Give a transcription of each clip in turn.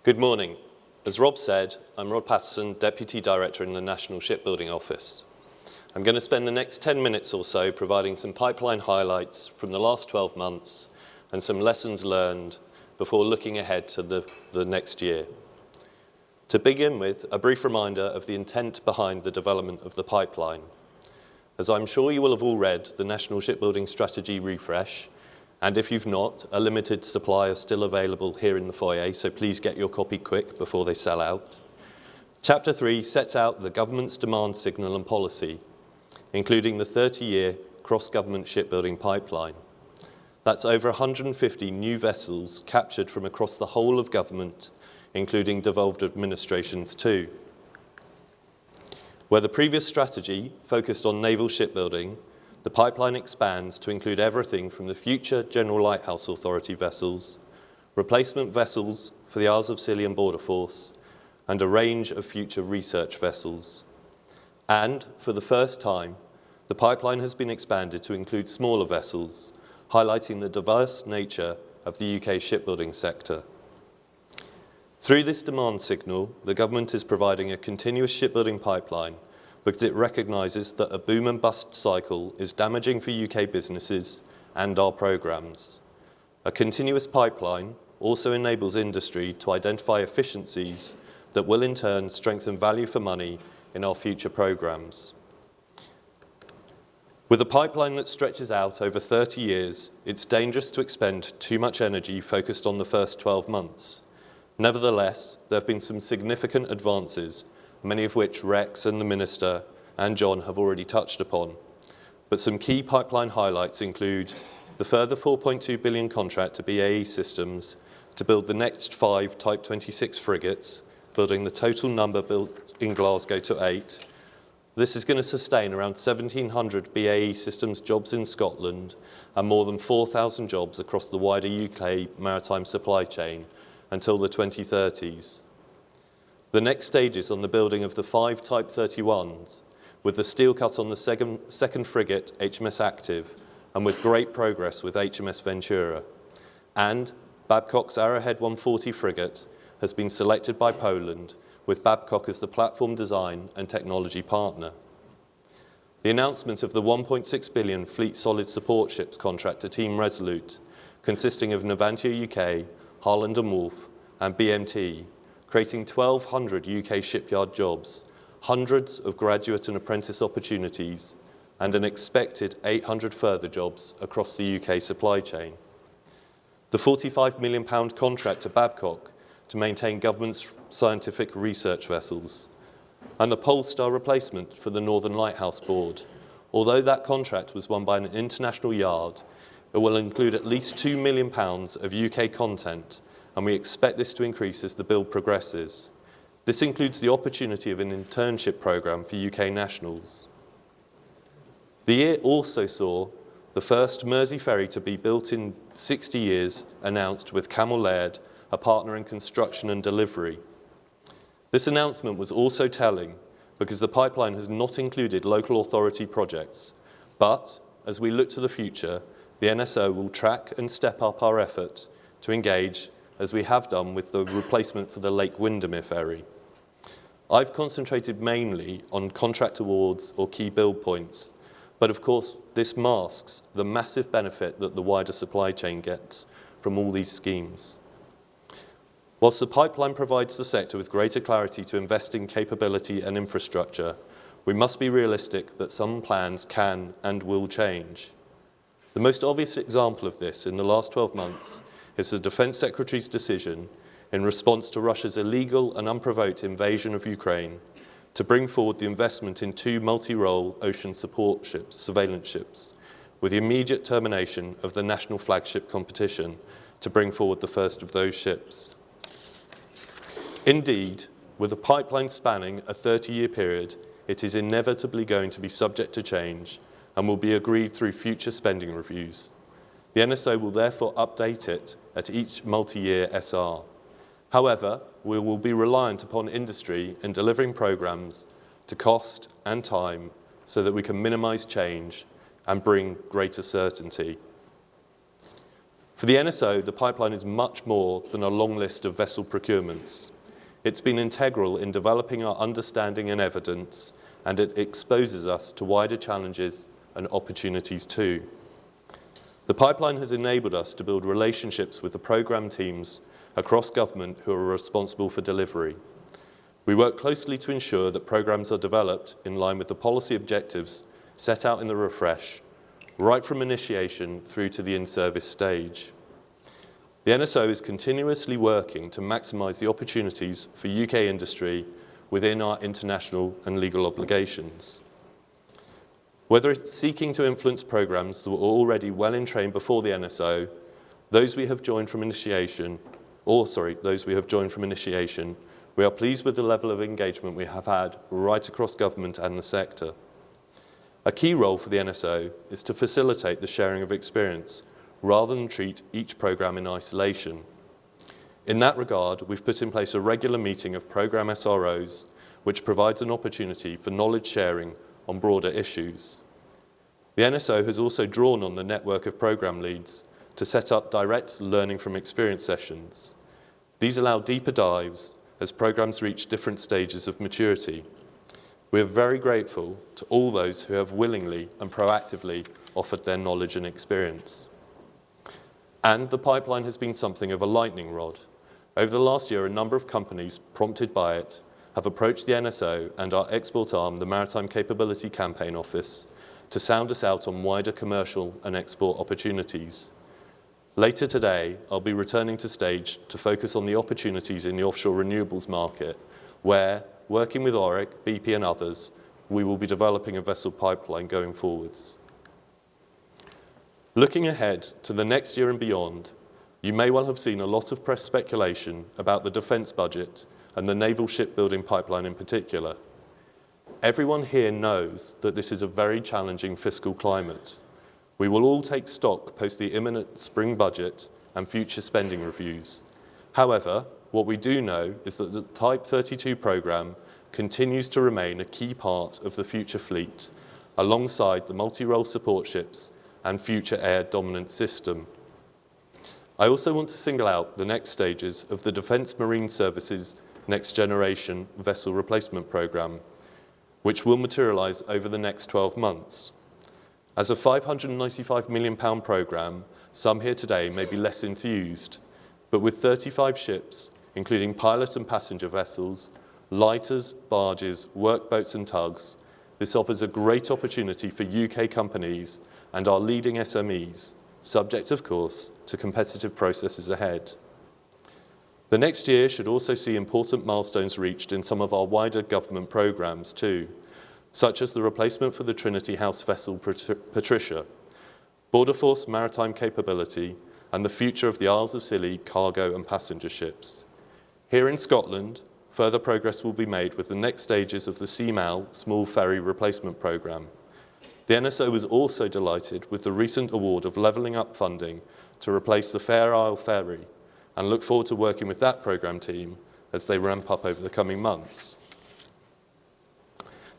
Good morning. As Rob said, I'm Rod Paterson, Deputy Director in the National Shipbuilding Office. I'm going to spend the next 10 minutes or so providing some pipeline highlights from the last 12 months and some lessons learned before looking ahead to the next year. To begin with, a brief reminder of the intent behind the development of the pipeline. As I'm sure you will have all read, the National Shipbuilding Strategy Refresh, and if you've not, a limited supply is still available here in the foyer, so please get your copy quick before they sell out. Chapter 3 sets out the government's demand signal and policy, including the 30-year cross-government shipbuilding pipeline. That's over 150 new vessels captured from across the whole of government, including devolved administrations too. Where the previous strategy focused on naval shipbuilding, the pipeline expands to include everything from the future General Lighthouse Authority vessels, replacement vessels for the Isles of Scilly and Border Force, and a range of future research vessels. And, for the first time, the pipeline has been expanded to include smaller vessels, highlighting the diverse nature of the UK shipbuilding sector. Through this demand signal, the government is providing a continuous shipbuilding pipeline because it recognises that a boom and bust cycle is damaging for UK businesses and our programmes. A continuous pipeline also enables industry to identify efficiencies that will in turn strengthen value for money in our future programmes. With a pipeline that stretches out over 30 years, it's dangerous to expend too much energy focused on the first 12 months. Nevertheless, there have been some significant advances, many of which Rex and the Minister and John have already touched upon. But some key pipeline highlights include the further £4.2 billion contract to BAE Systems to build the next 5 Type 26 frigates, building the total number built in Glasgow to 8. This is going to sustain around 1,700 BAE Systems jobs in Scotland and more than 4,000 jobs across the wider UK maritime supply chain until the 2030s. The next stage is on the building of the 5 Type 31s, with the steel cut on the second frigate, HMS Active, and with great progress with HMS Ventura. And Babcock's Arrowhead 140 frigate has been selected by Poland, with Babcock as the platform design and technology partner. The announcement of the £1.6 billion Fleet Solid Support Ships contract to Team Resolute, consisting of Navantia UK, Harland & Wolff, and BMT, creating 1,200 UK shipyard jobs, hundreds of graduate and apprentice opportunities, and an expected 800 further jobs across the UK supply chain. The £45 million contract to Babcock to maintain government's scientific research vessels, and the Polestar replacement for the Northern Lighthouse Board. Although that contract was won by an international yard, it will include at least £2 million of UK content, and we expect this to increase as the build progresses. This includes the opportunity of an internship programme for UK nationals. The year also saw the first Mersey ferry to be built in 60 years announced, with Camel Laird, a partner in construction and delivery. This announcement was also telling because the pipeline has not included local authority projects, but as we look to the future, the NSO will track and step up our effort to engage, as we have done with the replacement for the Lake Windermere ferry. I've concentrated mainly on contract awards or key build points, but of course this masks the massive benefit that the wider supply chain gets from all these schemes. Whilst the pipeline provides the sector with greater clarity to invest in capability and infrastructure, we must be realistic that some plans can and will change. The most obvious example of this in the last 12 months is the Defence Secretary's decision, in response to Russia's illegal and unprovoked invasion of Ukraine, to bring forward the investment in 2 multi-role ocean support ships, surveillance ships, with the immediate termination of the national flagship competition to bring forward the first of those ships. Indeed, with a pipeline spanning a 30-year period, it is inevitably going to be subject to change and will be agreed through future spending reviews. The NSO will therefore update it at each multi-year SR. However, we will be reliant upon industry in delivering programmes to cost and time so that we can minimise change and bring greater certainty. For the NSO, the pipeline is much more than a long list of vessel procurements. It's been integral in developing our understanding and evidence, and it exposes us to wider challenges and opportunities too. The pipeline has enabled us to build relationships with the programme teams across government who are responsible for delivery. We work closely to ensure that programmes are developed in line with the policy objectives set out in the refresh, right from initiation through to the in-service stage. The NSO is continuously working to maximise the opportunities for UK industry within our international and legal obligations. Whether it's seeking to influence programmes that were already well in train before the NSO, those we have joined from initiation, we are pleased with the level of engagement we have had right across government and the sector. A key role for the NSO is to facilitate the sharing of experience rather than treat each programme in isolation. In that regard, we've put in place a regular meeting of programme SROs, which provides an opportunity for knowledge sharing on broader issues. The NSO has also drawn on the network of programme leads to set up direct learning from experience sessions. These allow deeper dives as programmes reach different stages of maturity. We are very grateful to all those who have willingly and proactively offered their knowledge and experience. And the pipeline has been something of a lightning rod. Over the last year, a number of companies prompted by it have approached the NSO and our export arm, the Maritime Capability Campaign Office, to sound us out on wider commercial and export opportunities. Later today, I'll be returning to stage to focus on the opportunities in the offshore renewables market, where, working with Oric, BP and others, we will be developing a vessel pipeline going forwards. Looking ahead to the next year and beyond, you may well have seen a lot of press speculation about the defence budget and the naval shipbuilding pipeline in particular. Everyone here knows that this is a very challenging fiscal climate. We will all take stock post the imminent spring budget and future spending reviews. However, what we do know is that the Type 32 programme continues to remain a key part of the future fleet, alongside the multi-role support ships and future air dominance system. I also want to single out the next stages of the Defence Marine Services Next Generation Vessel Replacement Programme, which will materialise over the next 12 months. As a £595 million programme, some here today may be less enthused, but with 35 ships, including pilot and passenger vessels, lighters, barges, workboats and tugs, this offers a great opportunity for UK companies and our leading SMEs, subject, of course, to competitive processes ahead. The next year should also see important milestones reached in some of our wider government programmes too, such as the replacement for the Trinity House vessel Patricia, Border Force Maritime Capability, and the future of the Isles of Scilly cargo and passenger ships. Here in Scotland, further progress will be made with the next stages of the CMAL Small Ferry Replacement Programme. The NSO was also delighted with the recent award of levelling up funding to replace the Fair Isle Ferry, and look forward to working with that programme team as they ramp up over the coming months.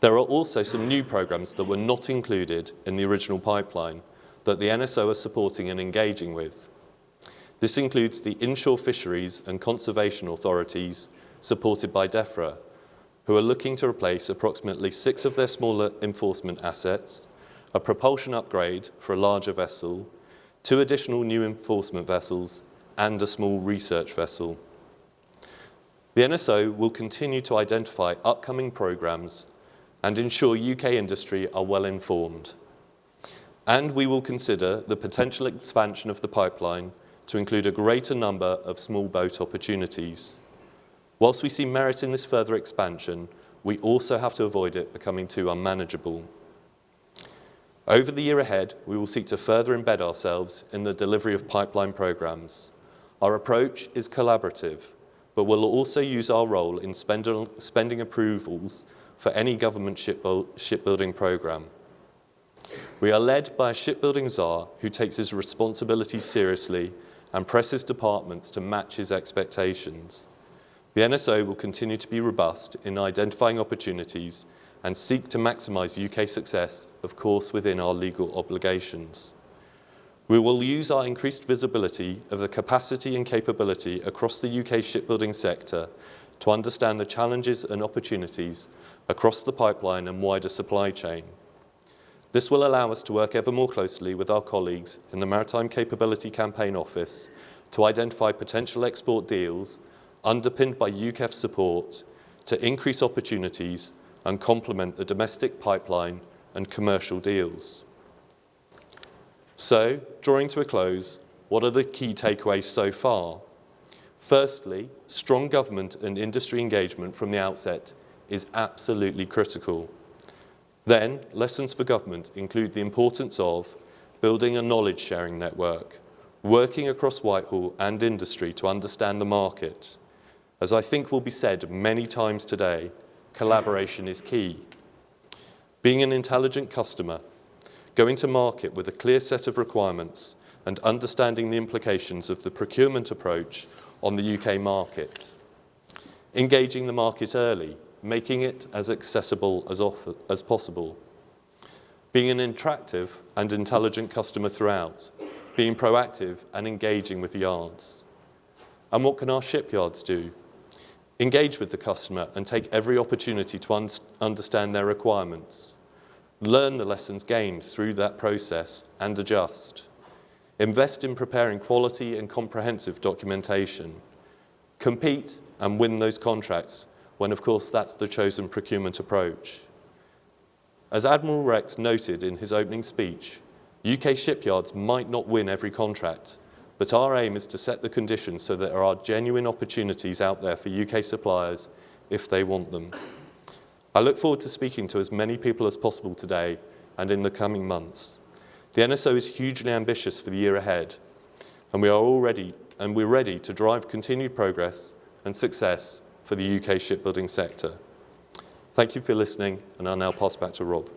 There are also some new programmes that were not included in the original pipeline that the NSO are supporting and engaging with. This includes the inshore fisheries and conservation authorities supported by DEFRA, who are looking to replace approximately 6 of their smaller enforcement assets, a propulsion upgrade for a larger vessel, 2 additional new enforcement vessels, and a small research vessel. The NSO will continue to identify upcoming programmes and ensure UK industry are well informed. And we will consider the potential expansion of the pipeline to include a greater number of small boat opportunities. Whilst we see merit in this further expansion, we also have to avoid it becoming too unmanageable. Over the year ahead, we will seek to further embed ourselves in the delivery of pipeline programmes. Our approach is collaborative, but we'll also use our role in spending approvals for any government shipbuilding programme. We are led by a shipbuilding czar who takes his responsibilities seriously and presses departments to match his expectations. The NSO will continue to be robust in identifying opportunities and seek to maximise UK success, of course, within our legal obligations. We will use our increased visibility of the capacity and capability across the UK shipbuilding sector to understand the challenges and opportunities across the pipeline and wider supply chain. This will allow us to work ever more closely with our colleagues in the Maritime Capability Campaign Office to identify potential export deals underpinned by UKEF support to increase opportunities and complement the domestic pipeline and commercial deals. So, drawing to a close, what are the key takeaways so far? Firstly, strong government and industry engagement from the outset is absolutely critical. Then, lessons for government include the importance of building a knowledge-sharing network, working across Whitehall and industry to understand the market. As I think will be said many times today, collaboration is key. Being an intelligent customer, going to market with a clear set of requirements and understanding the implications of the procurement approach on the UK market. Engaging the market early, making it as accessible as possible. Being an attractive and intelligent customer throughout, being proactive and engaging with the yards. And what can our shipyards do? Engage with the customer and take every opportunity to understand their requirements. Learn the lessons gained through that process and adjust. Invest in preparing quality and comprehensive documentation. Compete and win those contracts when, of course, that's the chosen procurement approach. As Admiral Rex noted in his opening speech, UK shipyards might not win every contract, but our aim is to set the conditions so that there are genuine opportunities out there for UK suppliers if they want them. I look forward to speaking to as many people as possible today and in the coming months. The NSO is hugely ambitious for the year ahead, and we're ready to drive continued progress and success for the UK shipbuilding sector. Thank you for listening, and I'll now pass back to Rob.